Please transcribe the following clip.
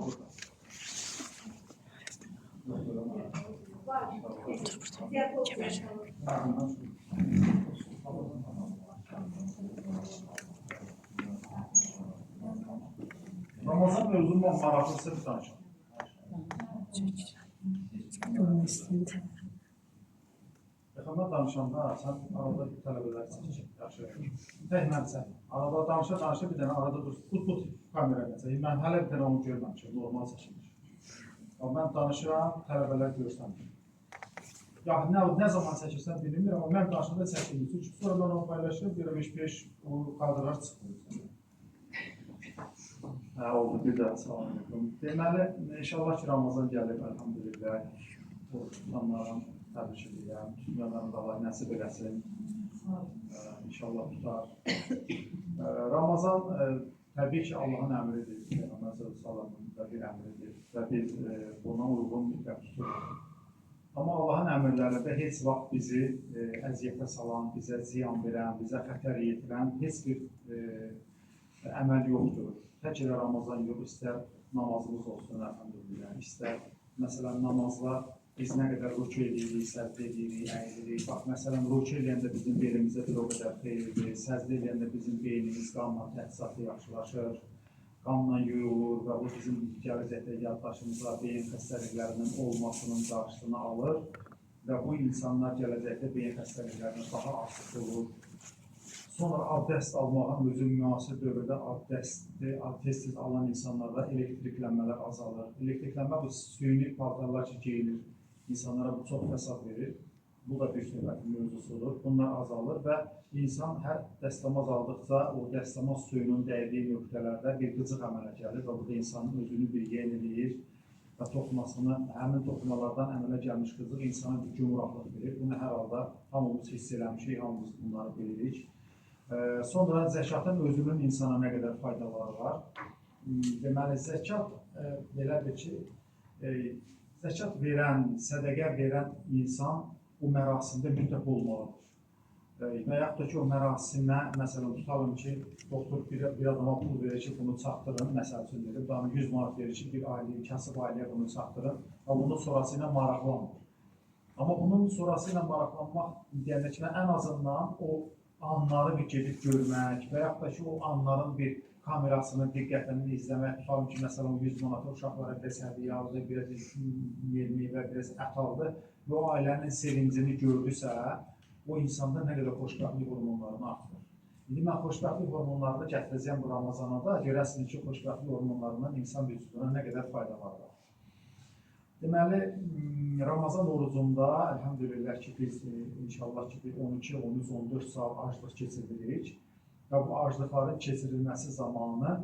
mı burada? Ramazan mevzunun maraqlısı bir danışım. Yaxında danışanda sən arada tələbələr seçir, yaxşı. Təhmənsən, arada danışa bir dənə arada dur, bu kamera nəsə. Mən hələ bir dənə onu görməmişim, normal seçilmiş. Mən danışıram, tələbələr görsənmir. Ya nə zaman seçirsən bilmirəm, amma mən danışanda seçilmiş. Çünki sonra mən onu paylaşırım, bir 5 o kadrlar çıxır. Oldu, bir daha salam aleyküm. Deməli, inşallah ki, Ramazan gəlib, əlhamdülillah. O tutanların təbrik edirəm, tutmayanların da Allah nəsib eləsin. İnşallah tutar. Ramazan təbii ki, Allahın əmridir. Peyğəmbər sallallahu da bir əmridir və biz buna uyğun müddət tuturuq. Amma Allahın əmrlərində heç vaxt bizi əziyyətə salan, bizə ziyan verən, bizə xətər yetirən heç bir əməl yoxdur. Tək elə Ramazan yox, istər namazımız olsun, əlhamdülillah, istər, məsələn, namazla biz nə qədər rükü edirik, səzdə edirik, əyilirik. Bax, məsələn, rükü eləyəndə bizim beynimizdə bir o qədər xeyirdir, səzdə eləyəndə bizim beynimiz qanla təchizatı yaxşılaşır, qanla yuyulur və bu bizim gələcəkdə yaddaşımıza beyin xəstəliklərinin olmasının qarşısını alır və bu insanlar gələcəkdə beyin xəstəliklərini daha az olur. Sonra abdəst almağın özü müasir dövrdə tez-tez alan insanlarda elektriklənmələr azalır. Elektriklənmə bu süni paltarlar ki, geyilir, insanlara bu çox fəsad verir. Bu da bir söhbətin mövzusudur. Bunlar azalır və insan hər dəstəmaz aldıqca o dəstəmaz suyunun dəydiyi nöqtələrdə bir qıcıq əmələ gəlir və bu da insanın özünü bir yeniləyir və toxumasını, həmin toxumalardan əmələ gəlmiş qıcıq insana bir gümrahlıq verir. Bunu hər halda hamımız hiss eləmişik, hamımız bunları bilirik. Sonra zəkatın özünün insana nə qədər faydaları var. Deməli, zəkat belədir ki, zəkat verən, sədəqə verən insan bu mərasimdə mütləq olmalıdır. Və yaxud da ki, o mərasimə, məsələn, tutalım ki, doktor bir adama pul verir ki, bunu çatdırın, məsəl üçün verir, daha 100 manat verir ki, bir ailəyə, kasıb ailəyə bunu çatdırın və bunun sonrası ilə maraqlanmır. Amma bunun sonrası ilə maraqlanmaq deyəndə ki, ən azından o anları bir gedib görmək və yaxud da ki, o anların bir kamerasını diqqətlə izləmək, tutalım ki, məsələn, 100 manatı uşaqlara biraz hədiyyə aldı, biraz yemək və biraz ət aldı və o ailənin sevincini gördüsə, o insanda nə qədər xoşbəxtlik hormonlarını artırır. İndi mən xoşbəxtlik hormonlarını gətirəcəm bu Ramazana da, görəsiniz ki, xoşbəxtlik hormonlarından insan vücuduna nə qədər faydalar var. Deməli, Ramazan orucunda, əlhamdülillah ki, biz inşallah ki, 12, 13, 14 saat aclıq keçiririk və bu aclıqların keçirilməsi zamanı